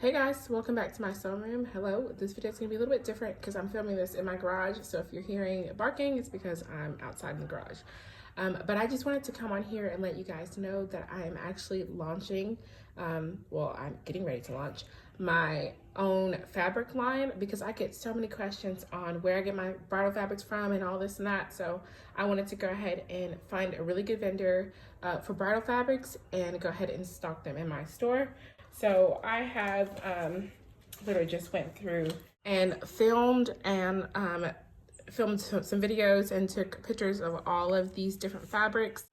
Hey guys, welcome back to my sewing room. Hello, this video is going to be a little bit different because I'm filming this in my garage. So if you're hearing barking, it's because I'm outside in the garage. But I just wanted to come on here and let you guys know that I am actually launching, well, I'm getting ready to launch my own fabric line because I get so many questions on where I get my bridal fabrics from and all this and that. So I wanted to go ahead and find a really good vendor for bridal fabrics and go ahead and stock them in my store. So I have literally just went through and filmed some videos and took pictures of all of these different fabrics.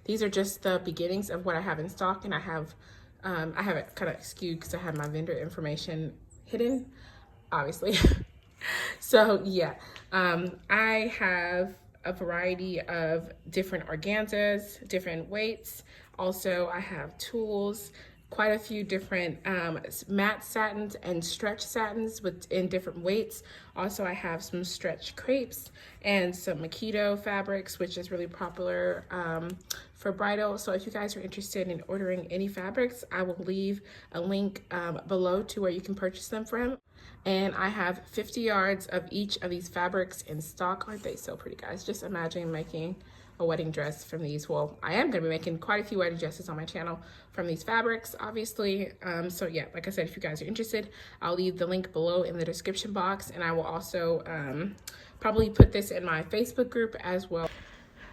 These are just the beginnings of what I have in stock, and I have it kind of skewed because I have my vendor information hidden, obviously. So yeah, I have a variety of different organzas, different weights. Also, I have tools, quite a few different matte satins and stretch satins in different weights. Also, I have some stretch crepes and some MIKADO fabrics, which is really popular for bridal. So if you guys are interested in ordering any fabrics, I will leave a link below to where you can purchase them from. And I have 50 yards of each of these fabrics in stock. Aren't they so pretty, guys? Just imagine making a wedding dress from these. Well, I am going to be making quite a few wedding dresses on my channel from these fabrics, obviously. So yeah, like I said, if you guys are interested, I'll leave the link below in the description box, and I will also probably put this in my Facebook group as well.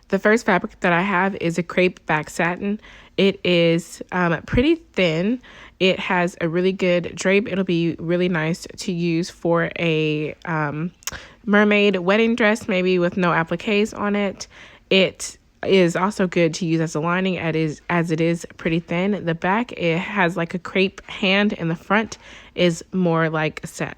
The first fabric that I have is a crepe back satin. It is pretty thin. It has a really good drape. It'll be really nice to use for a mermaid wedding dress, maybe with no appliques on it. It is also good to use as a lining as it is pretty thin. The back, it has like a crepe hand, and the front is more like a satin.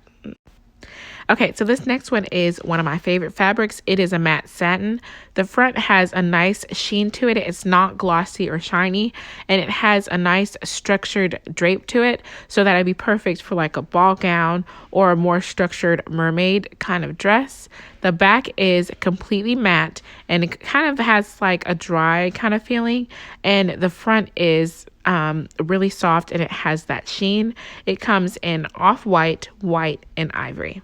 Okay, so this next one is one of my favorite fabrics. It is a matte satin. The front has a nice sheen to it. It's not glossy or shiny, and it has a nice structured drape to it, so that it'd be perfect for like a ball gown or a more structured mermaid kind of dress. The back is completely matte, and it kind of has like a dry kind of feeling, and the front is really soft, and it has that sheen. It comes in off-white, white, and ivory.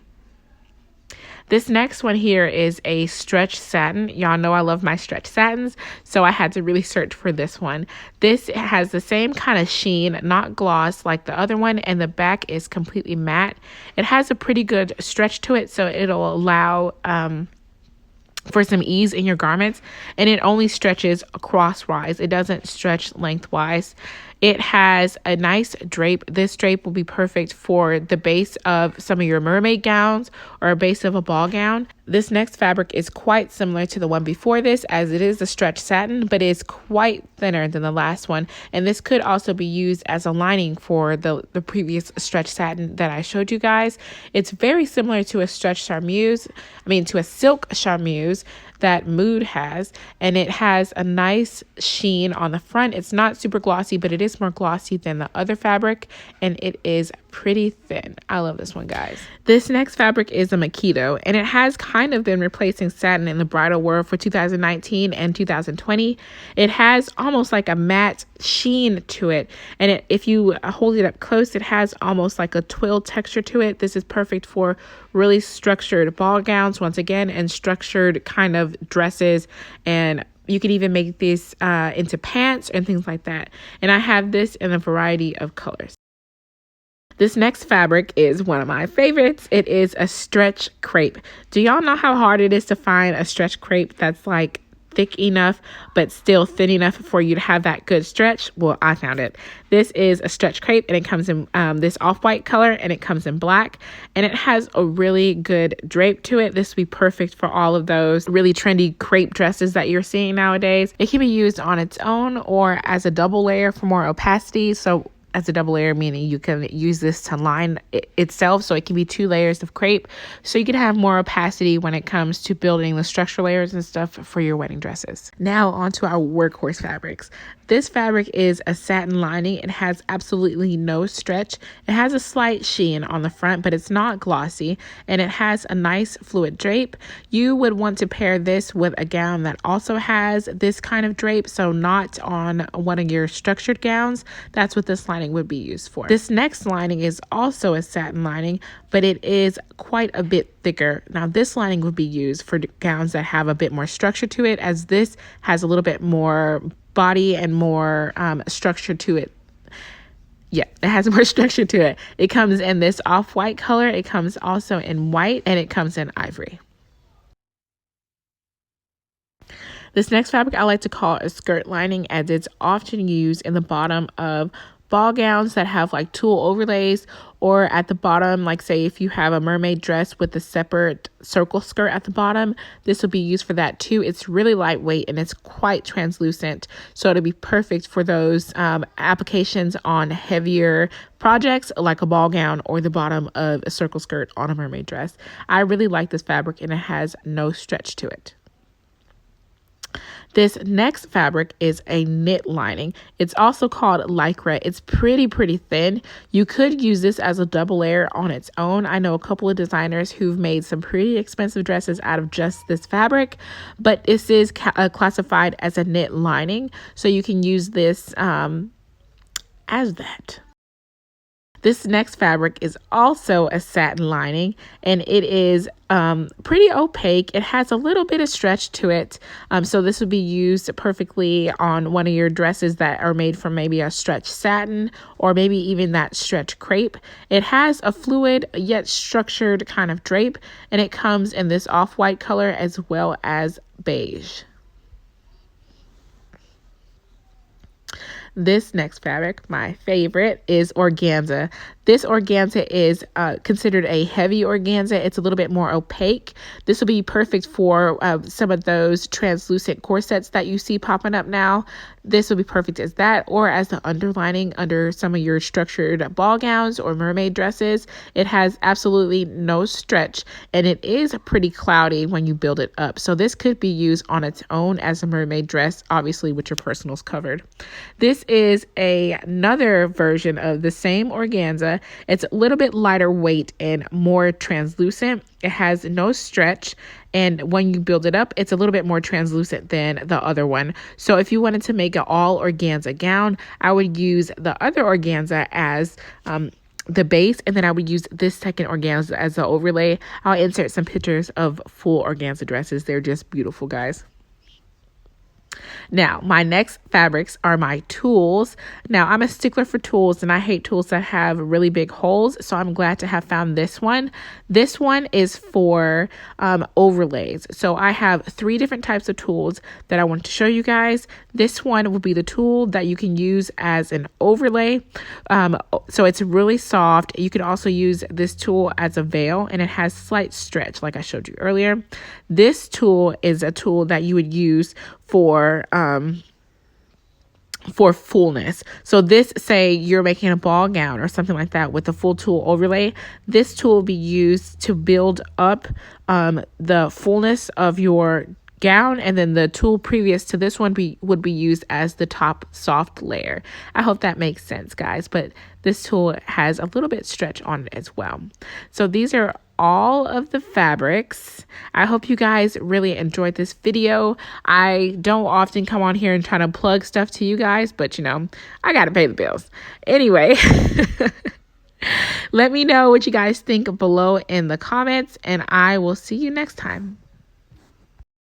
This next one here is a stretch satin. Y'all know I love my stretch satins, so I had to really search for this one. This has the same kind of sheen, not gloss like the other one, and the back is completely matte. It has a pretty good stretch to it, so it'll allow for some ease in your garments, and it only stretches crosswise. It doesn't stretch lengthwise. It has a nice drape. This drape will be perfect for the base of some of your mermaid gowns or a base of a ball gown. This next fabric is quite similar to the one before this, as it is a stretch satin, but it's quite thinner than the last one. And this could also be used as a lining for the previous stretch satin that I showed you guys. It's very similar to a stretch charmeuse, to a silk charmeuse that Mood has, and it has a nice sheen on the front. It's not super glossy, but it is more glossy than the other fabric, and it is pretty thin. I love this one, guys. This next fabric is a MIKADO, and it has kind of been replacing satin in the bridal world for 2019 and 2020. It has almost like a matte sheen to it, and if you hold it up close, it has almost like a twill texture to it. This is perfect for really structured ball gowns, once again, and structured kind of dresses, and you can even make this into pants and things like that. And I have this in a variety of colors. This next fabric is one of my favorites. It is a stretch crepe. Do y'all know how hard it is to find a stretch crepe that's like thick enough but still thin enough for you to have that good stretch? Well, I found it. This is a stretch crepe, and it comes in this off-white color, and it comes in black, and it has a really good drape to it. This would be perfect for all of those really trendy crepe dresses that you're seeing nowadays. It can be used on its own or as a double layer for more opacity. So as a double layer, meaning you can use this to line itself, so it can be 2 layers of crepe, so you can have more opacity when it comes to building the structural layers and stuff for your wedding dresses. Now onto our workhorse fabrics. This fabric is a satin lining. It has absolutely no stretch. It has a slight sheen on the front, but it's not glossy, and it has a nice fluid drape. You would want to pair this with a gown that also has this kind of drape, so not on one of your structured gowns. That's what this lining would be used for. This next lining is also a satin lining, but it is quite a bit thicker. Now this lining would be used for gowns that have a bit more structure to it, as this has a little bit more body and more structure to it. Yeah, it has more structure to it. It comes in this off-white color. It comes also in white, and it comes in ivory. This next fabric I like to call a skirt lining, as it's often used in the bottom of ball gowns that have like tulle overlays, or at the bottom, like say if you have a mermaid dress with a separate circle skirt at the bottom, this will be used for that too. It's really lightweight and it's quite translucent, so it'll be perfect for those applications on heavier projects like a ball gown or the bottom of a circle skirt on a mermaid dress. I really like this fabric, and it has no stretch to it. This next fabric is a knit lining. It's also called LYCRA. It's pretty thin. You could use this as a double layer on its own. I know a couple of designers who've made some pretty expensive dresses out of just this fabric, but this is classified as a knit lining, so you can use this as that. This next fabric is also a satin lining, and it is pretty opaque. It has a little bit of stretch to it, so this would be used perfectly on one of your dresses that are made from maybe a stretch satin or maybe even that stretch crepe. It has a fluid yet structured kind of drape, and it comes in this off-white color as well as beige. This next fabric, my favorite, is organza. This organza is considered a heavy organza. It's a little bit more opaque. This will be perfect for some of those translucent corsets that you see popping up now. This will be perfect as that, or as the underlining under some of your structured ball gowns or mermaid dresses. It has absolutely no stretch, and it is pretty cloudy when you build it up. So this could be used on its own as a mermaid dress, obviously with your personals covered. This is another version of the same organza. It's a little bit lighter weight and more translucent. It has no stretch, and when you build it up, it's a little bit more translucent than the other one. So if you wanted to make an all organza gown, I would use the other organza as the base, and then I would use this second organza as the overlay. I'll insert some pictures of full organza dresses. They're just beautiful, guys. Now, my next fabrics are my tulles. Now, I'm a stickler for tulles, and I hate tulles that have really big holes, so I'm glad to have found this one. This one is for overlays. So I have 3 different types of tulles that I want to show you guys. This one will be the tulle that you can use as an overlay. So it's really soft. You can also use this tulle as a veil, and it has slight stretch like I showed you earlier. This tulle is a tulle that you would use for fullness. So this, say you're making a ball gown or something like that with a full tulle overlay, this tulle will be used to build up the fullness of your gown, and then the tulle previous to this one would be used as the top soft layer. I hope that makes sense, guys, but this tulle has a little bit stretch on it as well. So these are all of the fabrics. I hope you guys really enjoyed this video. I don't often come on here and try to plug stuff to you guys, but you know, I gotta pay the bills. Anyway, let me know what you guys think below in the comments, and I will see you next time.